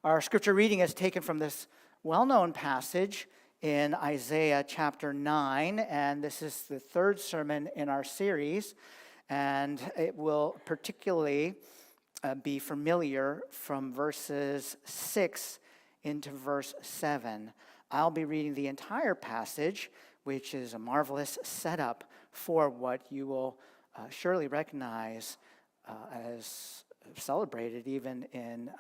Our scripture reading is taken from this well-known passage in Isaiah chapter 9, and this is the third sermon in our series, and it will particularly be familiar from verses 6 into verse 7. I'll be reading the entire passage, which is a marvelous setup for what you will surely recognize as celebrated even in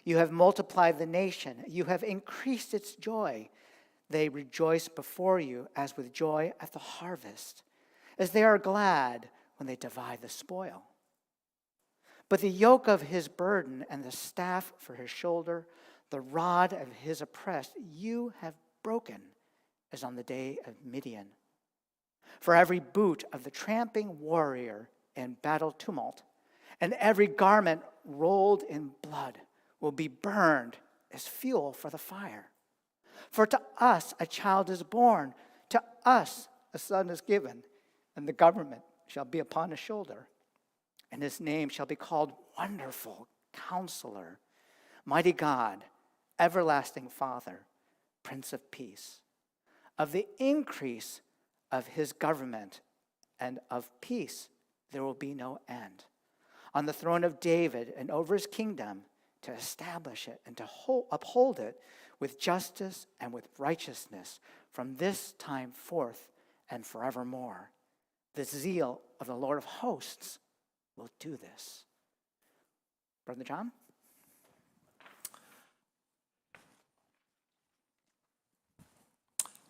You have multiplied the nation. You have increased its joy. They rejoice before you as with joy at the harvest, as they are glad when they divide the spoil. But the yoke of his burden and the staff for his shoulder, the rod of his oppressed, you have broken, as on the day of Midian. For every boot of the tramping warrior in battle tumult, and every garment rolled in blood, will be burned as fuel for the fire. For to us a child is born, to us a son is given, and the government shall be upon his shoulder. And his name shall be called Wonderful Counselor, Mighty God, Everlasting Father, Prince of Peace. Of the increase of his government and of peace there will be no end. On the throne of David and over his kingdom, to establish it and to uphold it with justice and with righteousness from this time forth and forevermore. The zeal of the Lord of hosts will do this. Brother John?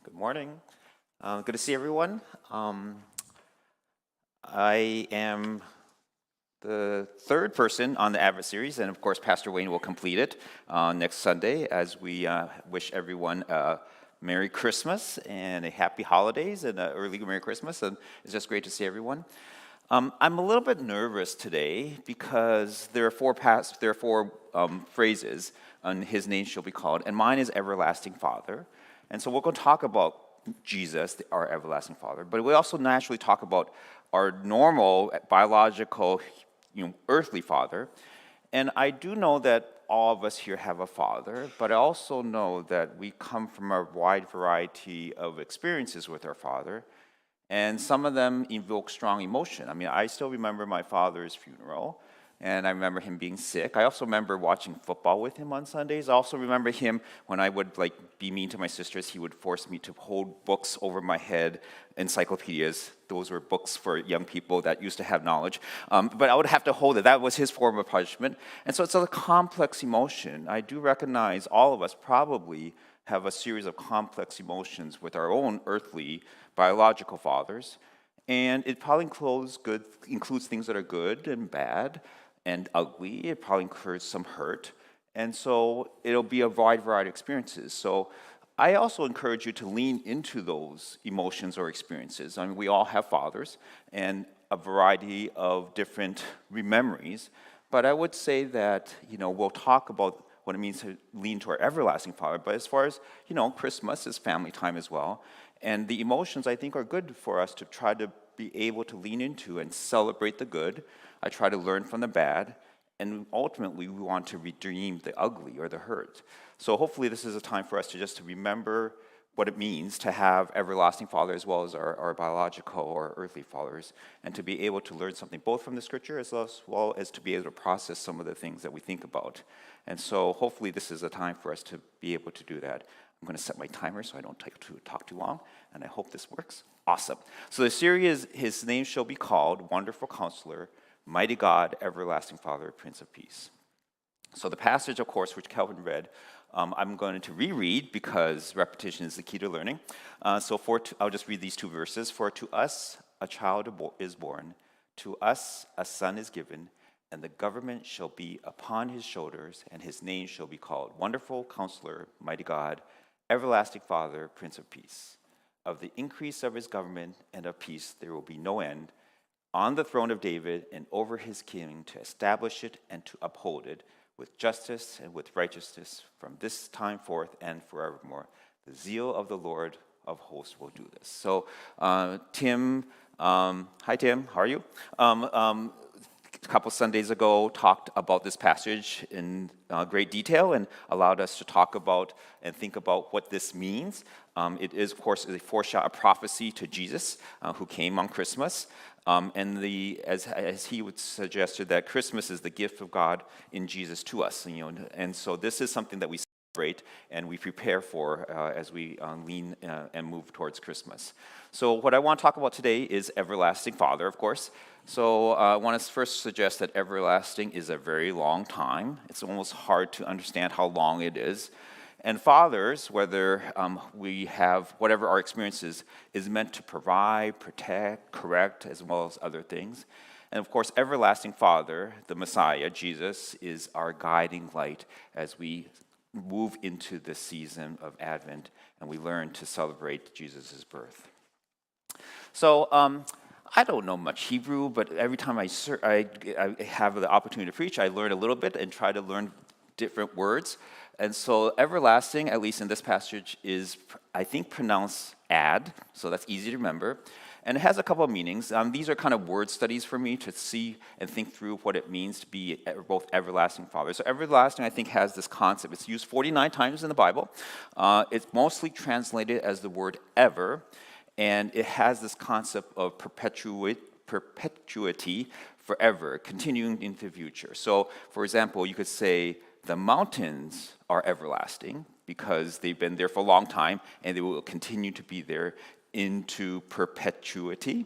Good morning. Good to see everyone. I am the third person on the Advent series, and of course, Pastor Wayne will complete it next Sunday as we wish everyone a Merry Christmas and a Happy Holidays and an early Merry Christmas. And it's just great to see everyone. I'm a little bit nervous today because there are four phrases, and His name shall be called, and mine is Everlasting Father. And so we're going to talk about Jesus, our Everlasting Father, but we also naturally talk about our normal biological earthly father. And I do know that all of us here have a father, but I also know that we come from a wide variety of experiences with our father, and some of them evoke strong emotion. I mean, I still remember my father's funeral, and I remember him being sick. I also remember watching football with him on Sundays. I also remember him, when I would be mean to my sisters, he would force me to hold books over my head, encyclopedias. Those were books for young people that used to have knowledge. But I would have to hold it. That was his form of punishment. And so it's a complex emotion. I do recognize all of us probably have a series of complex emotions with our own earthly biological fathers. And it probably includes things that are good and bad and ugly. It probably incurs some hurt. And so it'll be a wide variety of experiences. So I also encourage you to lean into those emotions or experiences. I mean, we all have fathers and a variety of different memories. But I would say that, we'll talk about what it means to lean to our everlasting Father. But as far as, Christmas is family time as well. And the emotions, I think, are good for us to try to be able to lean into and celebrate the good. I try to learn from the bad, and ultimately we want to redeem the ugly or the hurt. So hopefully this is a time for us to remember what it means to have everlasting Father as well as our biological or earthly fathers, and to be able to learn something both from the Scripture as well as to be able to process some of the things that we think about. And so hopefully this is a time for us to be able to do that. I'm going to set my timer so I don't talk too long, and I hope this works. Awesome. So the series is His name shall be called Wonderful Counselor, Mighty God, Everlasting Father, Prince of Peace. So the passage, of course, which Calvin read, I'm going to reread because repetition is the key to learning. I'll just read these two verses. For to us a child is born, to us a son is given, and the government shall be upon his shoulders, and his name shall be called Wonderful Counselor, Mighty God, Everlasting Father, Prince of Peace. Of the increase of his government and of peace there will be no end, on the throne of David and over his kingdom, to establish it and to uphold it with justice and with righteousness from this time forth and forevermore. The zeal of the Lord of hosts will do this. So Tim, hi Tim, how are you? a couple Sundays ago talked about this passage in great detail and allowed us to talk about and think about what this means. It is, of course, a foreshadow, a prophecy to Jesus, who came on Christmas. As he would suggested, that Christmas is the gift of God in Jesus to us. And so this is something that we celebrate and we prepare for as we lean and move towards Christmas. So what I want to talk about today is Everlasting Father, of course. So I want to first suggest that everlasting is a very long time. It's almost hard to understand how long it is. And fathers, whether we have whatever our experience is meant to provide, protect, correct, as well as other things. And of course, Everlasting Father, the Messiah, Jesus, is our guiding light as we move into the season of Advent and we learn to celebrate Jesus' birth. So I don't know much Hebrew, but every time I have the opportunity to preach, I learn a little bit and try to learn different words. And so everlasting, at least in this passage, is, I think, pronounced ad, so that's easy to remember. And it has a couple of meanings. These are kind of word studies for me to see and think through what it means to be both everlasting Father. So everlasting, I think, has this concept. It's used 49 times in the Bible. It's mostly translated as the word ever, and it has this concept of perpetuity forever, continuing into the future. So, for example, you could say, the mountains are everlasting because they've been there for a long time and they will continue to be there into perpetuity.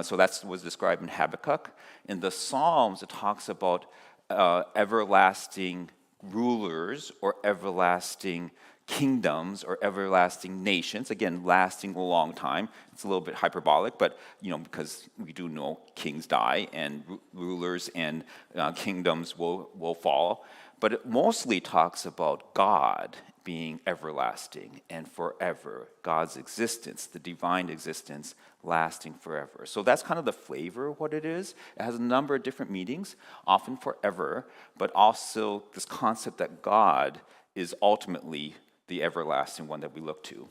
So that was described in Habakkuk. In the Psalms, it talks about everlasting rulers or everlasting kingdoms or everlasting nations. Again, lasting a long time. It's a little bit hyperbolic, but because we do know kings die and rulers and kingdoms will fall. But it mostly talks about God being everlasting and forever, God's existence, the divine existence, lasting forever. So that's kind of the flavor of what it is. It has a number of different meanings, often forever, but also this concept that God is ultimately the everlasting one that we look to.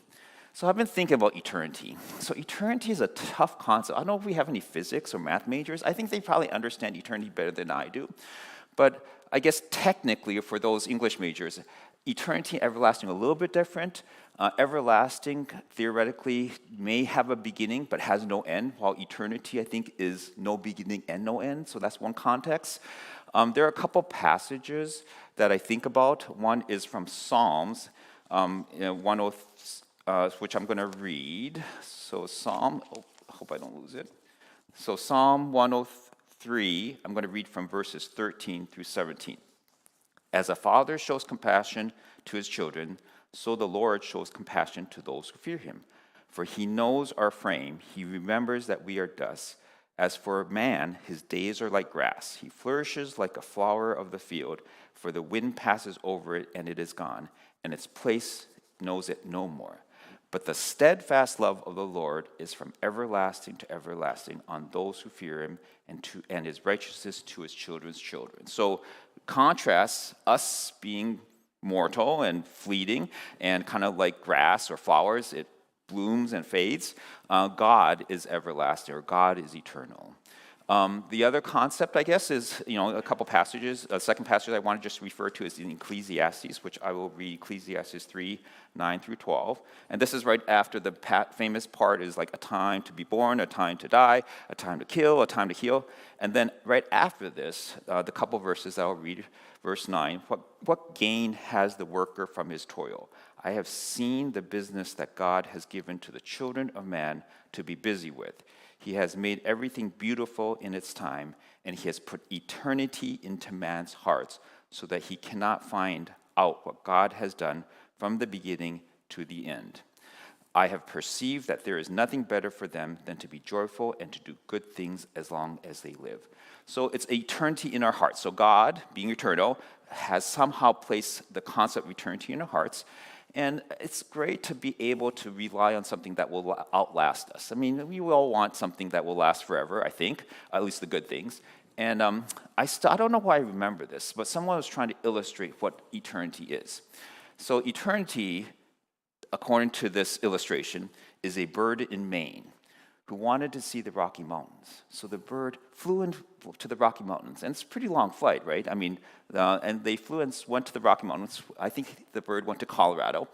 So I've been thinking about eternity. So eternity is a tough concept. I don't know if we have any physics or math majors. I think they probably understand eternity better than I do. But I guess technically, for those English majors, eternity and everlasting are a little bit different. Everlasting, theoretically, may have a beginning but has no end, while eternity, I think, is no beginning and no end. So that's one context. There are a couple passages that I think about. One is from Psalms, which I'm going to read. So I hope I don't lose it. So Psalm 103, I'm going to read from verses 13 through 17. As a father shows compassion to his children, so the Lord shows compassion to those who fear him. For he knows our frame, he remembers that we are dust. As for man, his days are like grass. He flourishes like a flower of the field, for the wind passes over it and it is gone, and its place knows it no more. But the steadfast love of the Lord is from everlasting to everlasting on those who fear him, and his righteousness to his children's children. So contrasts us being mortal and fleeting and kind of like grass or flowers, it blooms and fades. God is everlasting, or God is eternal. The other concept, I guess, is a couple passages. The second passage I want to just refer to is in Ecclesiastes, which I will read Ecclesiastes 3, 9 through 12. And this is right after the famous part is like a time to be born, a time to die, a time to kill, a time to heal. And then right after this, the couple verses I'll read, verse 9, what gain has the worker from his toil? I have seen the business that God has given to the children of man to be busy with. He has made everything beautiful in its time, and he has put eternity into man's hearts so that he cannot find out what God has done from the beginning to the end. I have perceived that there is nothing better for them than to be joyful and to do good things as long as they live. So it's eternity in our hearts. So God, being eternal, has somehow placed the concept of eternity in our hearts. And it's great to be able to rely on something that will outlast us. I mean, we all want something that will last forever, I think, at least the good things. And I don't know why I remember this, but someone was trying to illustrate what eternity is. So eternity, according to this illustration, is a bird in Maine who wanted to see the Rocky Mountains. So the bird flew into the Rocky Mountains, and it's a pretty long flight, right? I mean, and they flew and went to the Rocky Mountains. I think the bird went to Colorado.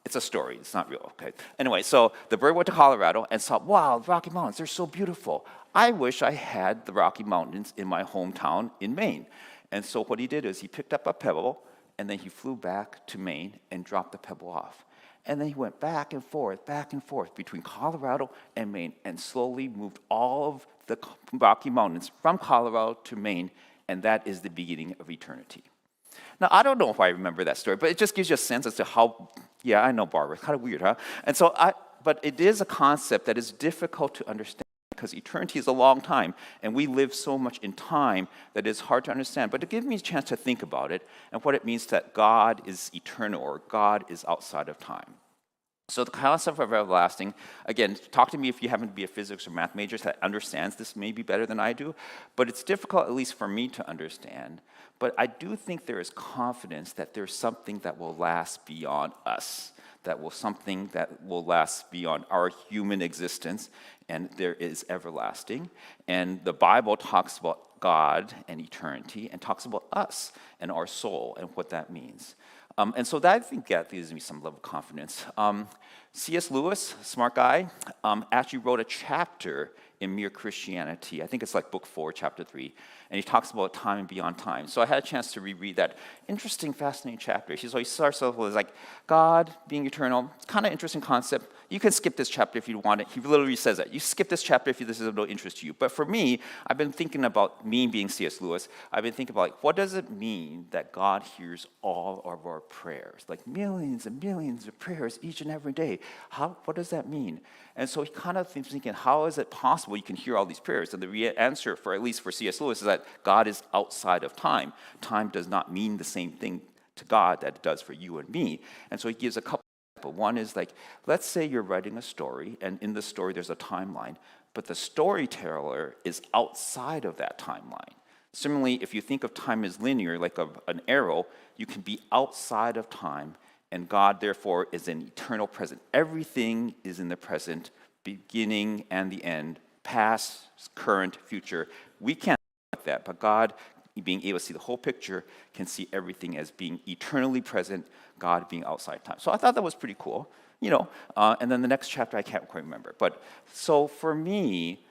It's a story, it's not real, okay? Anyway, so the bird went to Colorado and saw, wow, the Rocky Mountains, they're so beautiful. I wish I had the Rocky Mountains in my hometown in Maine. And so what he did is he picked up a pebble, and then he flew back to Maine and dropped the pebble off. And then he went back and forth between Colorado and Maine and slowly moved all of the Rocky Mountains from Colorado to Maine, and that is the beginning of eternity. Now, I don't know if I remember that story, but it just gives you a sense as to how, yeah, I know, Barbara, kind of weird, huh? And so, but it is a concept that is difficult to understand because eternity is a long time, and we live so much in time that it's hard to understand. But it gives me a chance to think about it and what it means that God is eternal or God is outside of time. So the concept of everlasting, again, talk to me if you happen to be a physics or math major that understands this maybe better than I do, but it's difficult, at least for me, to understand. But I do think there is confidence that there's something that will last beyond us, something that will last beyond our human existence, and there is everlasting. And the Bible talks about God and eternity and talks about us and our soul and what that means. And so that, I think, that gives me some level of confidence. C.S. Lewis, smart guy, actually wrote a chapter in Mere Christianity. I think it's like book 4, chapter 3. And he talks about time and beyond time. So I had a chance to reread that interesting, fascinating chapter. So he starts off with like, God being eternal, kind of interesting concept. You can skip this chapter if you want it. He literally says that. You skip this chapter if this is of no interest to you. But for me, I've been thinking about me being C.S. Lewis. I've been thinking about like, what does it mean that God hears all of our prayers? Like millions and millions of prayers each and every day. What does that mean? And so he kind of thinking, how is it possible you can hear all these prayers? And the answer, for at least for C.S. Lewis, is that God is outside of time. Time does not mean the same thing to God that it does for you and me. And so he gives a couple. But one is like, let's say you're writing a story, and in the story there's a timeline, but the storyteller is outside of that timeline. Similarly, if you think of time as linear, like an arrow, you can be outside of time, and God, therefore, is an eternal present. Everything is in the present, beginning and the end, past, current, future. We can't like that, but God, being able to see the whole picture, can see everything as being eternally present, God being outside time. So I thought that was pretty cool, and then the next chapter I can't quite remember. But so for me,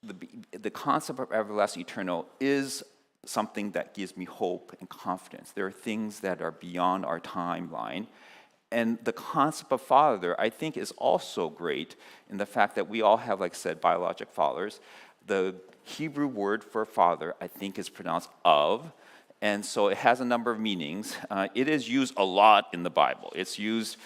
the concept of everlasting eternal is something that gives me hope and confidence. There are things that are beyond our timeline. And the concept of father, I think, is also great in the fact that we all have, like I said, biologic fathers. The Hebrew word for father, I think, is pronounced of, and so it has a number of meanings. It is used a lot in the Bible. It's used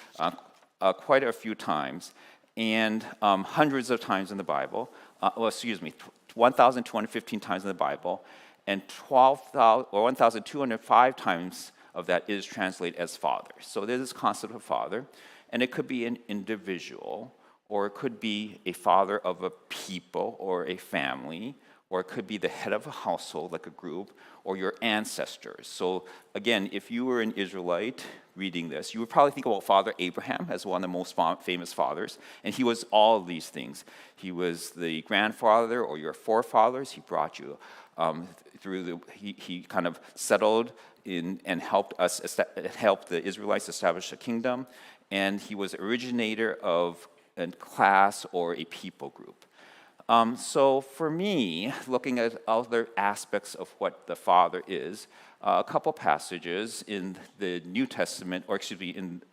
quite a few times, and hundreds of times in the Bible. 1,215 times in the Bible, and 1,205 times of that is translated as father. So there's this concept of father, and it could be an individual, or it could be a father of a people or a family, or it could be the head of a household, like a group, or your ancestors. So again, if you were an Israelite reading this, you would probably think about Father Abraham as one of the most famous fathers, and he was all of these things. He was the grandfather or your forefathers. He brought you he kind of settled in and helped the Israelites establish a kingdom, and he was originator of a class or a people group. So for me, looking at other aspects of what the Father is, a couple passages in the New Testament, or excuse me,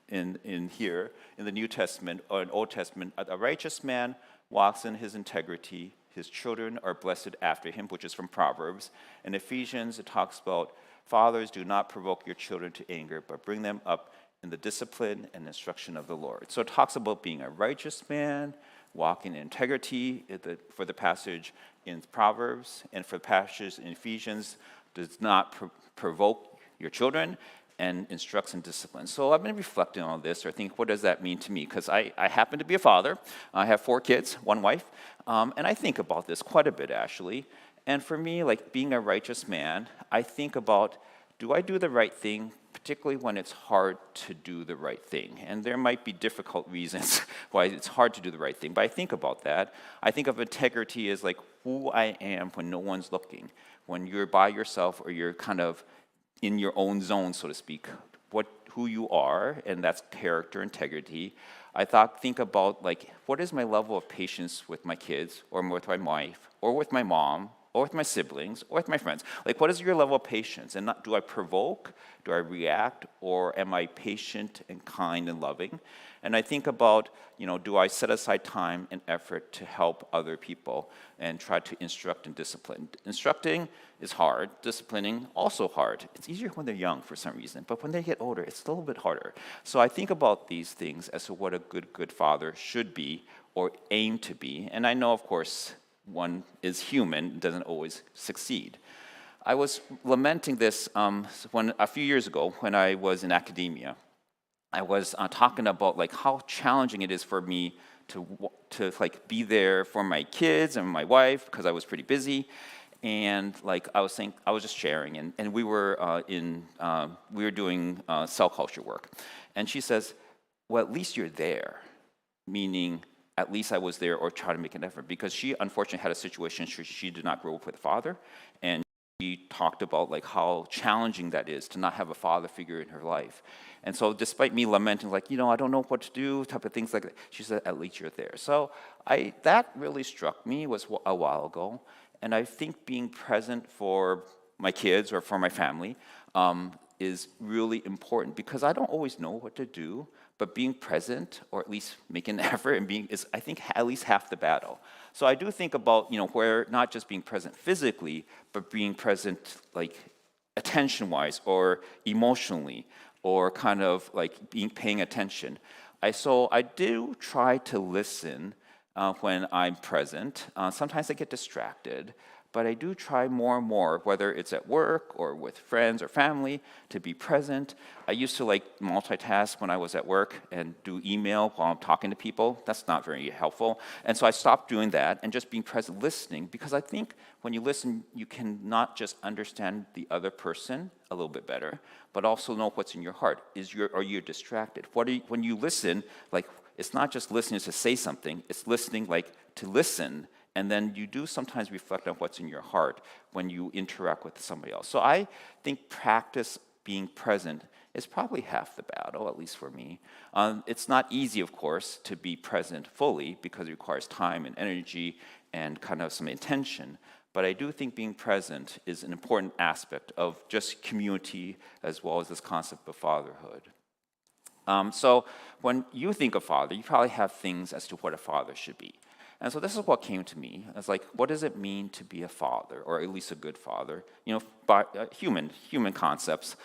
in here, in the New Testament or in Old Testament, a righteous man walks in his integrity, his children are blessed after him, which is from Proverbs. In Ephesians, it talks about, fathers, do not provoke your children to anger, but bring them up in the discipline and instruction of the Lord. So it talks about being a righteous man, walking in integrity for the passage in Proverbs, and for the passage in Ephesians, does not provoke your children and instructs in discipline. So I've been reflecting on this, or think, what does that mean to me? Because I happen to be a father. I have 4 kids, 1 wife, and I think about this quite a bit, actually. And for me, like being a righteous man, I think about, do I do the right thing particularly when it's hard to do the right thing. And there might be difficult reasons why it's hard to do the right thing, but I think about that. I think of integrity as like who I am when no one's looking, when you're by yourself or you're kind of in your own zone, so to speak, who you are, and that's character integrity. Think about like, what is my level of patience with my kids, or with my wife, or with my mom, or with my siblings, or with my friends? Like, what is your level of patience? And do I provoke? Do I react? Or am I patient and kind and loving? And I think about, do I set aside time and effort to help other people and try to instruct and discipline? Instructing is hard. Disciplining, also hard. It's easier when they're young for some reason, but when they get older, it's a little bit harder. So I think about these things as to what a good father should be or aim to be. And I know, of course, one is human, doesn't always succeed. I was lamenting this a few years ago when I was in academia. I was talking about like how challenging it is for me to like be there for my kids and my wife because I was pretty busy, and like I was just sharing, and we were doing cell culture work, and she says, "Well, at least you're there," meaning at least I was there or try to make an effort, because she unfortunately had a situation she did not grow up with a father, and she talked about like how challenging that is to not have a father figure in her life. And so despite me lamenting like, I don't know what to do, type of things like that, she said, at least you're there. So that really struck me, was a while ago. And I think being present for my kids or for my family is really important, because I don't always know what to do, but being present, or at least making an effort and is, I think, at least half the battle. So I do think about, where not just being present physically, but being present like attention-wise or emotionally, or kind of like paying attention. I do try to listen when I'm present. Sometimes I get distracted, but I do try more and more, whether it's at work or with friends or family, to be present. I used to like multitask when I was at work and do email while I'm talking to people. That's not very helpful. And so I stopped doing that and just being present, listening, because I think when you listen, you can not just understand the other person a little bit better, but also know what's in your heart. Are you distracted? When you listen, like, it's not just listening to say something, it's listening like to listen. And then you do sometimes reflect on what's in your heart when you interact with somebody else. So I think practice being present is probably half the battle, at least for me. It's not easy, of course, to be present fully, because it requires time and energy and kind of some intention. But I do think being present is an important aspect of just community, as well as this concept of fatherhood. So when you think of father, you probably have things as to what a father should be. And so this is what came to me. It's like, what does it mean to be a father, or at least a good father? By human concepts,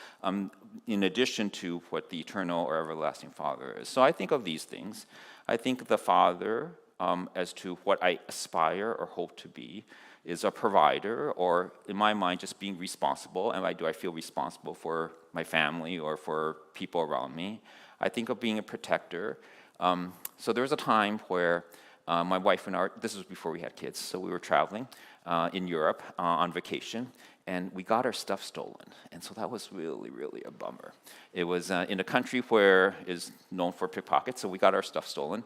in addition to what the eternal or everlasting Father is. So I think of these things. I think the father, as to what I aspire or hope to be, is a provider, or in my mind, just being responsible. And do I feel responsible for my family or for people around me? I think of being a protector. So there was a time where my wife and this was before we had kids, so we were traveling in Europe on vacation, and we got our stuff stolen. And so that was really, really a bummer. It was in a country where is known for pickpockets, so we got our stuff stolen.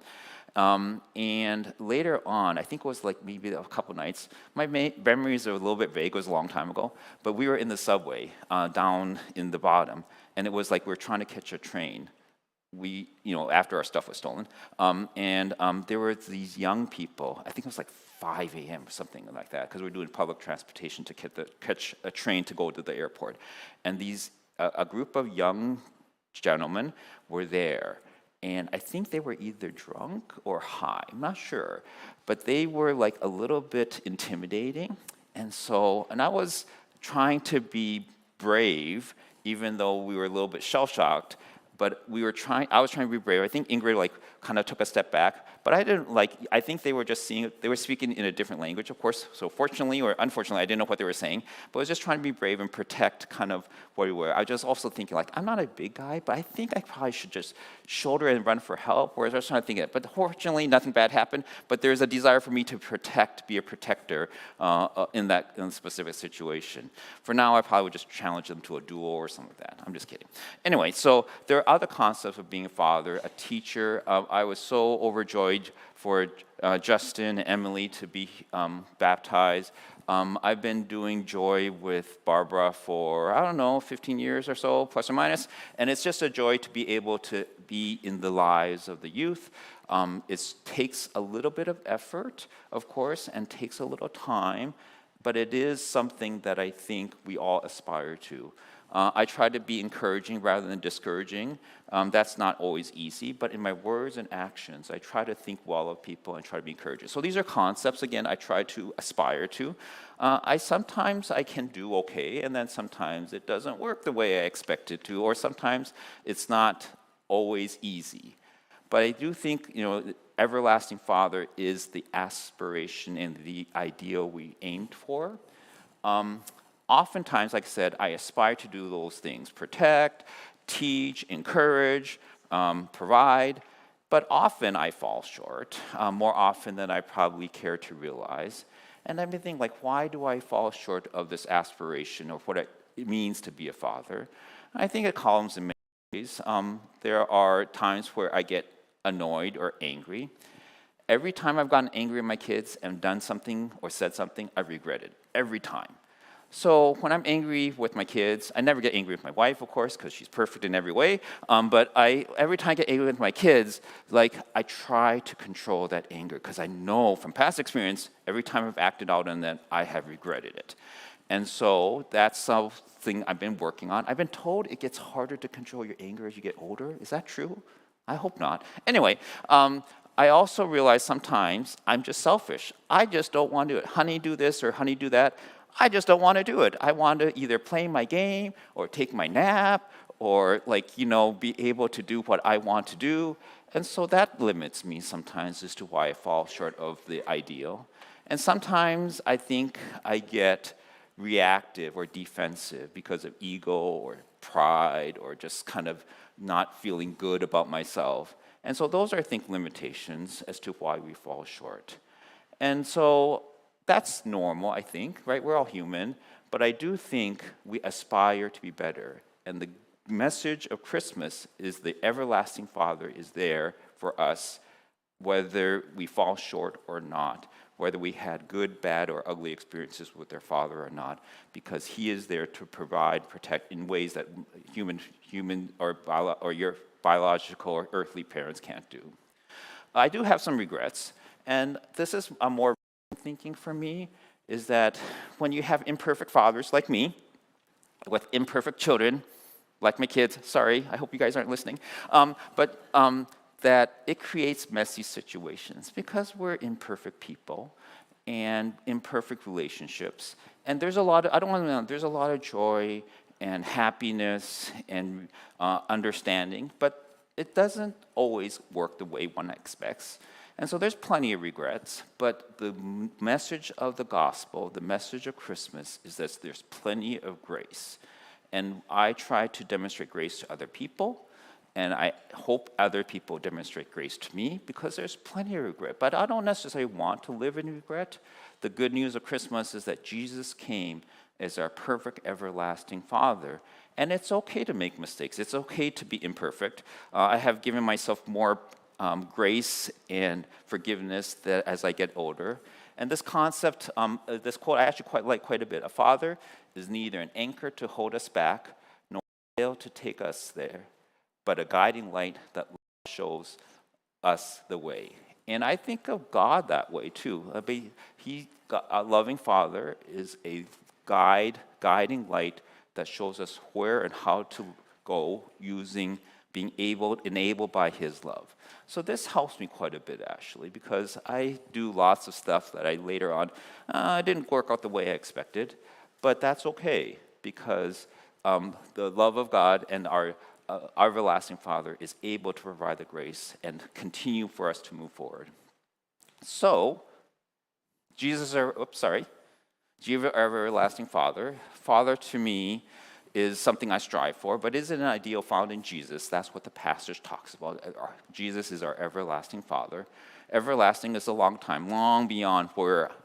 And later on, I think it was like maybe a couple nights, my memories are a little bit vague, it was a long time ago, but we were in the subway down in the bottom, and it was like we were trying to catch a train. After our stuff was stolen, and there were these young people, I think it was like 5 a.m. or something like that, because we were doing public transportation to catch a train to go to the airport. And a group of young gentlemen were there, and I think they were either drunk or high, I'm not sure, but they were like a little bit intimidating. And I was trying to be brave, even though we were a little bit shell-shocked. But I was trying to be brave. I think Ingrid kind of took a step back, but I think they were just they were speaking in a different language, of course. So fortunately or unfortunately, I didn't know what they were saying, but I was just trying to be brave and protect kind of where we were. I was just also thinking, like, I'm not a big guy, but I think I probably should just shoulder and run for help. Whereas I was trying to think, but fortunately, nothing bad happened. But there's a desire for me to be a protector in a specific situation. For now, I probably would just challenge them to a duel or something like that. I'm just kidding. Anyway, so there are other concepts of being a father, a teacher. I was so overjoyed for Justin and Emily to be baptized. I've been doing Joy with Barbara for, 15 years or so, plus or minus, and it's just a joy to be able to be in the lives of the youth. It takes a little bit of effort, of course, and takes a little time, but it is something that I think we all aspire to. I try to be encouraging rather than discouraging. That's not always easy, but in my words and actions, I try to think well of people and try to be encouraging. So these are concepts, again, I try to aspire to. Sometimes I can do okay, and then sometimes it doesn't work the way I expect it to, or sometimes it's not always easy. But I do think, Everlasting Father is the aspiration and the ideal we aimed for. Oftentimes, like I said, I aspire to do those things: protect, teach, encourage, provide. But often I fall short, more often than I probably care to realize. And I've been thinking, why do I fall short of this aspiration of what it means to be a father? I think it comes in many ways. There are times where I get annoyed or angry. Every time I've gotten angry at my kids and done something or said something, I regret it. Every time. So when I'm angry with my kids, I never get angry with my wife, of course, because she's perfect in every way. But every time I get angry with my kids, I try to control that anger, because I know from past experience, every time I've acted out on that, I have regretted it. And so that's something I've been working on. I've been told it gets harder to control your anger as you get older. Is that true? I hope not. Anyway, I also realize sometimes I'm just selfish. I just don't want to do it. Honey, do this, or honey, do that. I just don't want to do it. I want to either play my game or take my nap or be able to do what I want to do. And so that limits me sometimes as to why I fall short of the ideal. And sometimes I think I get reactive or defensive because of ego or pride or just kind of not feeling good about myself. And so those are, I think, limitations as to why we fall short. And so that's normal, I think, right? We're all human, but I do think we aspire to be better. And the message of Christmas is the everlasting Father is there for us, whether we fall short or not, whether we had good, bad, or ugly experiences with their Father or not, because He is there to provide, protect in ways that human or your biological or earthly parents can't do. I do have some regrets, and this is a more thinking for me, is that when you have imperfect fathers like me, with imperfect children, like my kids, sorry, I hope you guys aren't listening, that it creates messy situations because we're imperfect people and imperfect relationships. And there's a lot of joy and happiness and understanding, but it doesn't always work the way one expects. And so there's plenty of regrets, but the message of the gospel, the message of Christmas, is that there's plenty of grace. And I try to demonstrate grace to other people, and I hope other people demonstrate grace to me, because there's plenty of regret. But I don't necessarily want to live in regret. The good news of Christmas is that Jesus came as our perfect, everlasting Father. And it's okay to make mistakes. It's okay to be imperfect. I have given myself more grace and forgiveness as I get older. And this concept, this quote, I actually quite like quite a bit. A father is neither an anchor to hold us back, nor a sail to take us there, but a guiding light that shows us the way. And I think of God that way too. A loving Father is a guiding light that shows us where and how to go being enabled by His love. So this helps me quite a bit, actually, because I do lots of stuff that I later on didn't work out the way I expected, but that's okay, because the love of God and our our everlasting Father is able to provide the grace and continue for us to move forward. So, Jesus, our everlasting Father. Father to me is something I strive for, but is it an ideal found in Jesus? That's what the passage talks about. Jesus is our everlasting Father. Everlasting is a long time, long beyond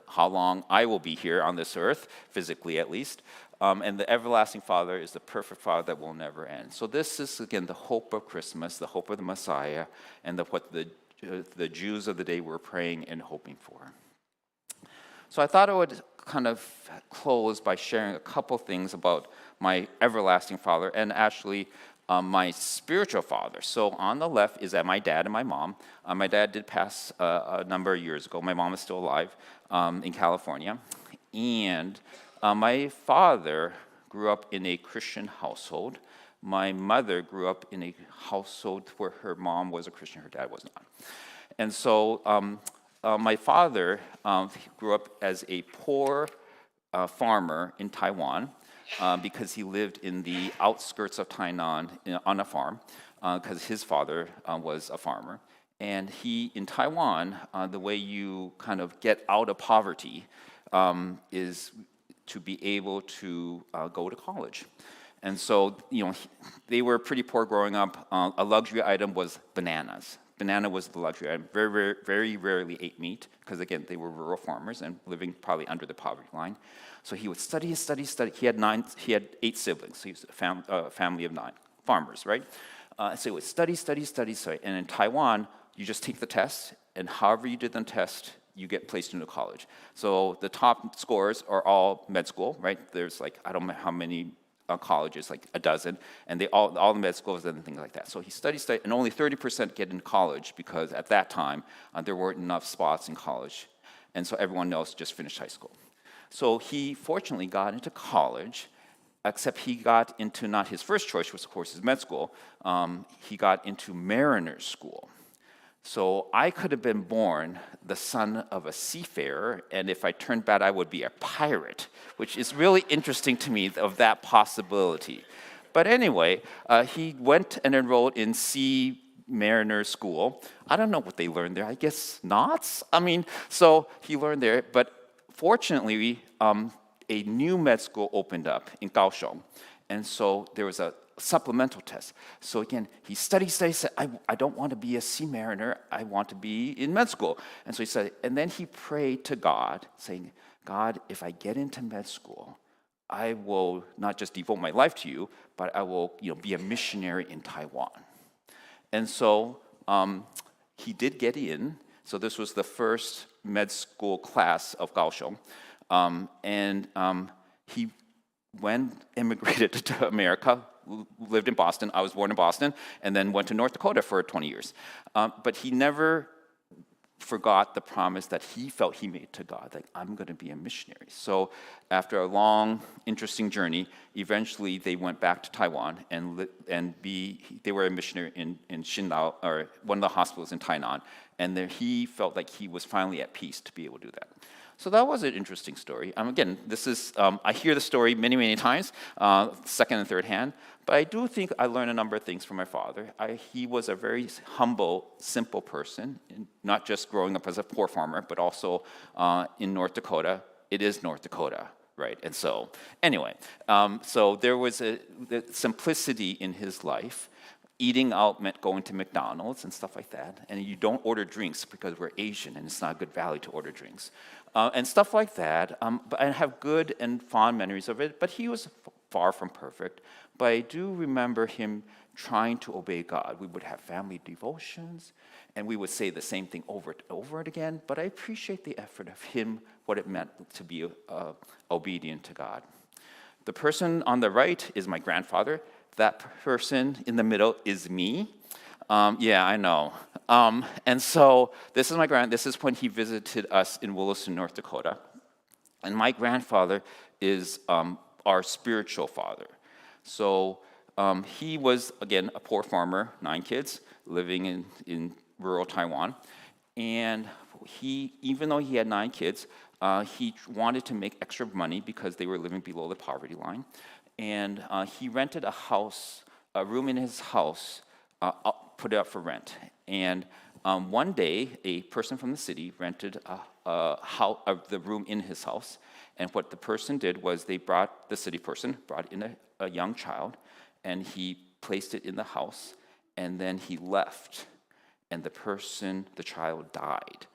how long I will be here on this earth, physically at least. And the everlasting Father is the perfect Father that will never end. So this is, again, the hope of Christmas, the hope of the Messiah, and what the Jews of the day were praying and hoping for. So I thought I would kind of close by sharing a couple things about my everlasting Father and actually my spiritual father. So on the left is my dad and my mom. My dad did pass a number of years ago. My mom is still alive in California. And my father grew up in a Christian household. My mother grew up in a household where her mom was a Christian, her dad was not. And so my father grew up as a poor farmer in Taiwan because he lived in the outskirts of Tainan on a farm because his father was a farmer. And in Taiwan, the way you kind of get out of poverty is to be able to go to college. And so, they were pretty poor growing up. A luxury item was bananas. Banana was the luxury item. Very, very, very rarely ate meat because, again, they were rural farmers and living probably under the poverty line. So he would study. He had 8 siblings. So he was a family of 9 farmers, right? So he would study. And in Taiwan, you just take the test, and however you did the test, you get placed into college. So the top scores are all med school, right? There's I don't know how many colleges, like a dozen, and all the med schools and things like that. So he studied, and only 30% get into college because at that time there weren't enough spots in college, and so everyone else just finished high school. So he fortunately got into college, except he got into not his first choice, which of course is med school. He got into mariner's school. So I could have been born the son of a seafarer, and if I turned bad, I would be a pirate, which is really interesting to me of that possibility. But anyway, he went and enrolled in sea mariner school. I don't know what they learned there. I guess knots? So he learned there, but fortunately, a new med school opened up in Kaohsiung, and so there was a supplemental test. So again, he studied, said, I don't want to be a sea mariner, I want to be in med school. And so he said, and then he prayed to God, saying, God, if I get into med school, I will not just devote my life to you, but I will be a missionary in Taiwan. And so he did get in. So this was the first med school class of Kaohsiung. And he immigrated to America, lived in Boston. I was born in Boston, and then went to North Dakota for 20 years. But he never forgot the promise that he felt he made to God, like, I'm going to be a missionary. So after a long, interesting journey, eventually they went back to Taiwan, and they were a missionary in Xindao, or one of the hospitals in Tainan, and there he felt like he was finally at peace to be able to do that. So that was an interesting story. Again, this is, I hear the story many, many times, second and third hand, but I do think I learned a number of things from my father. He was a very humble, simple person, not just growing up as a poor farmer, but also in North Dakota. It is North Dakota, right? And so, anyway, so there was the simplicity in his life. Eating out meant going to McDonald's and stuff like that. And you don't order drinks because we're Asian and it's not good value to order drinks. And stuff like that. But I have good and fond memories of it. But he was far from perfect. But I do remember him trying to obey God. We would have family devotions, and we would say the same thing over and over again. But I appreciate the effort of him, what it meant to be obedient to God. The person on the right is my grandfather. That person in the middle is me. Yeah, I know. And so this is when he visited us in Williston, North Dakota. And my grandfather is our spiritual father. So he was, again, a poor farmer, 9 kids, living in rural Taiwan. And even though he had 9 kids, he wanted to make extra money because they were living below the poverty line. And he rented a house a room in his house, put it up for rent. And one day, a person from the city rented the room in his house. And what the person did was the city person brought in a young child, and he placed it in the house, and then he left. And the child died.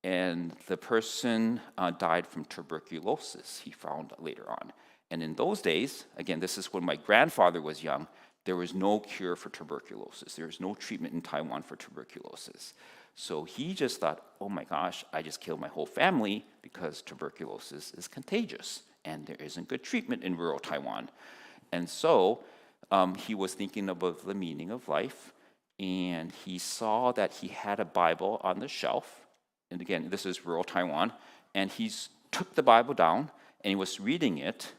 And the person died from tuberculosis, he found later on. And in those days, again, this is when my grandfather was young, there was no cure for tuberculosis. There was no treatment in Taiwan for tuberculosis. So he just thought, oh my gosh, I just killed my whole family because tuberculosis is contagious and there isn't good treatment in rural Taiwan. And so he was thinking about the meaning of life, and he saw that he had a Bible on the shelf. And again, this is rural Taiwan. And he took the Bible down and he was reading it,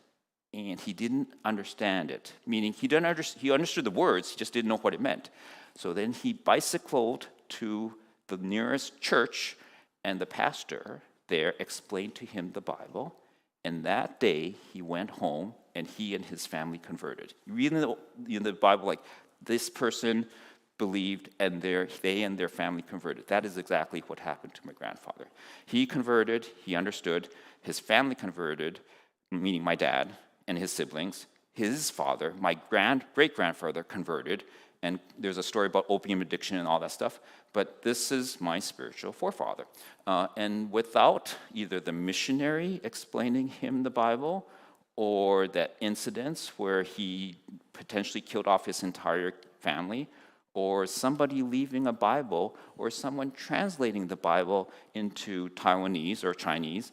and he didn't understand it, meaning he understood the words, he just didn't know what it meant. So then he bicycled to the nearest church, and the pastor there explained to him the Bible. And that day he went home, and he and his family converted. You read in the Bible, like, this person believed, and they and their family converted. That is exactly what happened to my grandfather. He converted, he understood, his family converted, meaning my dad and his siblings. His father, my great-grandfather, converted, and there's a story about opium addiction and all that stuff, but this is my spiritual forefather. And without either the missionary explaining him the Bible or that incidents where he potentially killed off his entire family, or somebody leaving a Bible, or someone translating the Bible into Taiwanese or Chinese,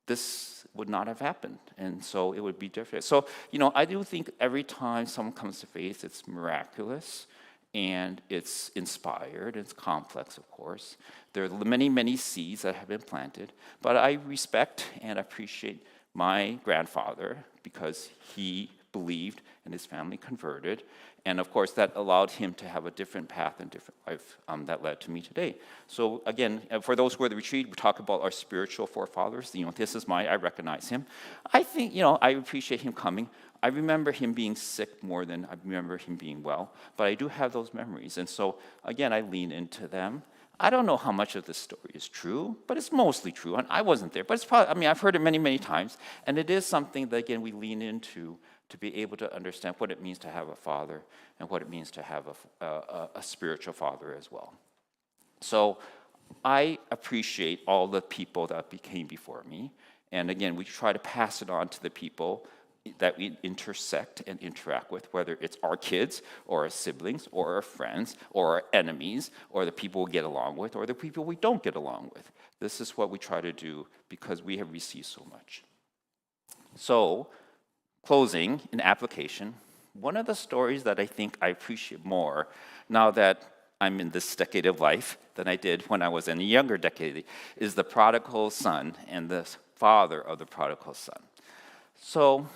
this would not have happened. And so it would be different. So, I do think every time someone comes to faith, it's miraculous, and it's inspired, it's complex, of course. There are many, many seeds that have been planted, but I respect and appreciate my grandfather because he believed and his family converted. And of course, that allowed him to have a different path and different life that led to me today. So again, for those who are at the retreat, we talk about our spiritual forefathers. This is I recognize him. I think, I appreciate him coming. I remember him being sick more than I remember him being well, but I do have those memories. And so again, I lean into them. I don't know how much of this story is true, but it's mostly true. And I wasn't there, but it's probably, I've heard it many, many times. And it is something that, again, we lean into to be able to understand what it means to have a father and what it means to have a spiritual father as well. So I appreciate all the people that came before me. And again, we try to pass it on to the people that we intersect and interact with, whether it's our kids or our siblings or our friends or our enemies or the people we get along with or the people we don't get along with. This is what we try to do because we have received so much. So, closing, in application, one of the stories that I think I appreciate more now that I'm in this decade of life than I did when I was in a younger decade is the prodigal son and the father of the prodigal son. So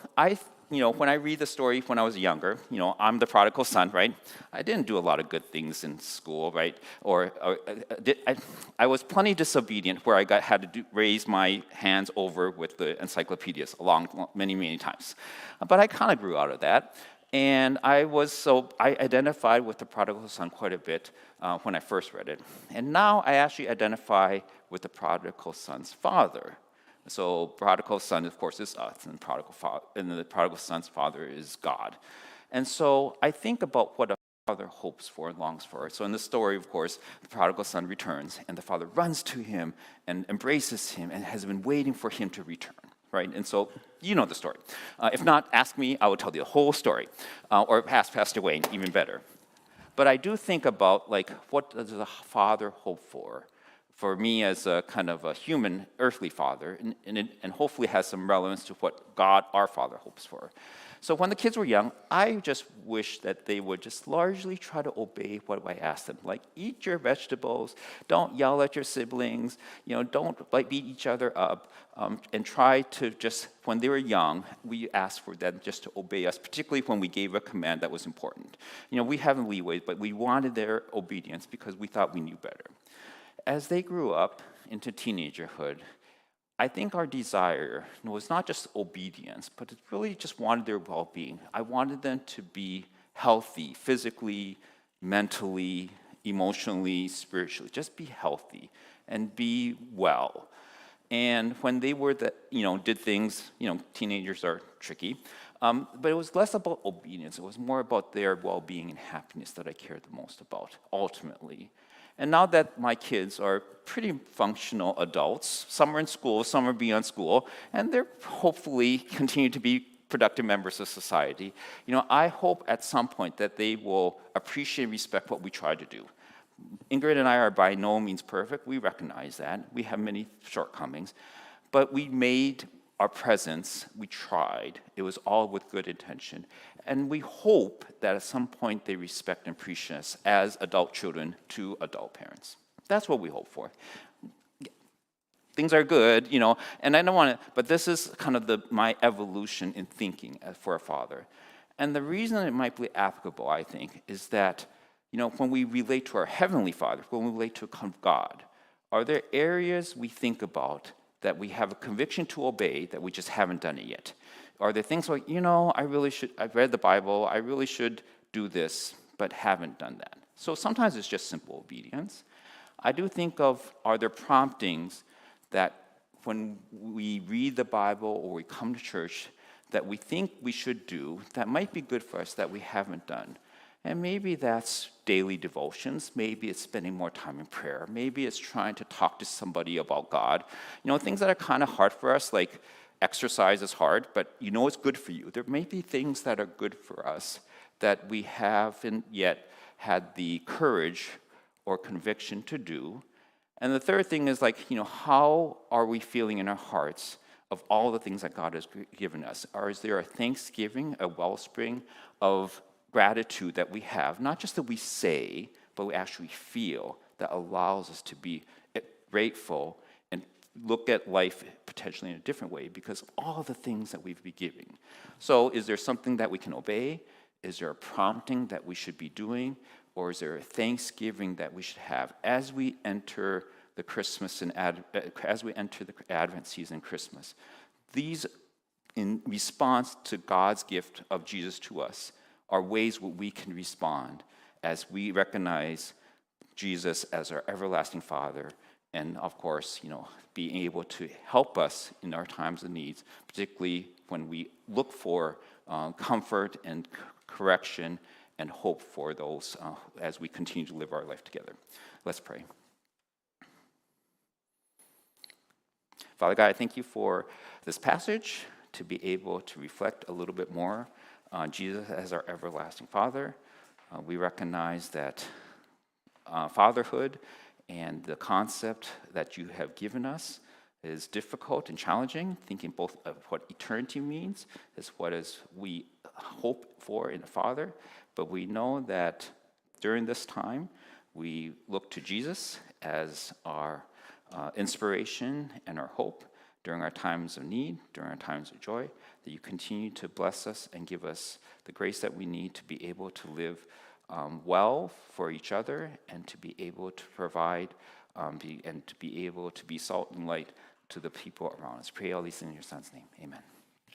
when I read the story when I was younger, I'm the prodigal son, right? I didn't do a lot of good things in school, right? I was plenty disobedient where I had to raise my hands over with the encyclopedias many, many times. But I kind of grew out of that. And I identified with the prodigal son quite a bit when I first read it. And now I actually identify with the prodigal son's father. So prodigal son, of course, is us, and the prodigal son's father is God. And so I think about what a father hopes for and longs for. So in the story, of course, the prodigal son returns, and the father runs to him and embraces him and has been waiting for him to return, right? And so you know the story. If not, ask me, I will tell you the whole story. Or Pastor Wayne, even better. But I do think about, what does a father hope for? For me as a kind of a human, earthly father, and hopefully has some relevance to what God, our Father, hopes for. So when the kids were young, I just wish that they would just largely try to obey what I asked them. Like, eat your vegetables, don't yell at your siblings, don't beat each other up, and try to just, when they were young, we asked for them just to obey us, particularly when we gave a command that was important. We have leeway, but we wanted their obedience because we thought we knew better. As they grew up into teenagerhood, I think our desire was not just obedience, but it really just wanted their well-being. I wanted them to healthy, physically, mentally, emotionally, spiritually. Just be healthy and be well. And when they were did things, teenagers are tricky, but it was less about obedience. It was more about their well-being and happiness that I cared the most about, ultimately. And now that my kids are pretty functional adults, some are in school, some are beyond school, and they're hopefully continue to be productive members of society, I hope at some point that they will appreciate and respect what we try to do. Ingrid and I are by no means perfect. We recognize that. We have many shortcomings. But we made our presence, we tried. It was all with good intention. And we hope that at some point they respect and appreciate us as adult children to adult parents. That's what we hope for. Things are good, and I don't want to, but this is kind of my evolution in thinking for a father. And the reason it might be applicable, I think, is that when we relate to our Heavenly Father, when we relate to God, are there areas we think about that we have a conviction to obey that we just haven't done it yet? Are there things like, I've read the Bible, I really should do this, but haven't done that? So sometimes it's just simple obedience. I do think of, are there promptings that when we read the Bible or we come to church that we think we should do that might be good for us that we haven't done? And maybe that's daily devotions. Maybe it's spending more time in prayer. Maybe it's trying to talk to somebody about God. Things that are kind of hard for us, like exercise is hard, but it's good for you. There may be things that are good for us that we haven't yet had the courage or conviction to do. And the third thing is how are we feeling in our hearts of all the things that God has given us? Or is there a thanksgiving, a wellspring of gratitude that we have, not just that we say, but we actually feel, that allows us to be grateful and look at life potentially in a different way because of all the things that we've been giving. So is there something that we can obey? Is there a prompting that we should be doing? Or is there a thanksgiving that we should have as we enter the Christmas and as we enter the Advent season, Christmas? These, in response to God's gift of Jesus to us, are ways where we can respond as we recognize Jesus as our everlasting Father, and of course, being able to help us in our times of needs, particularly when we look for comfort and correction and hope for those as we continue to live our life together. Let's pray. Father God, I thank you for this passage, to be able to reflect a little bit more on Jesus as our everlasting Father. We recognize that fatherhood and the concept that you have given us is difficult and challenging, thinking both of what eternity means as what is we hope for in a father. But we know that during this time, we look to Jesus as our inspiration and our hope during our times of need, during our times of joy, that you continue to bless us and give us the grace that we need to be able to live well for each other and to be able to provide and to be able to be salt and light to the people around us. Pray all these things in your Son's name. Amen.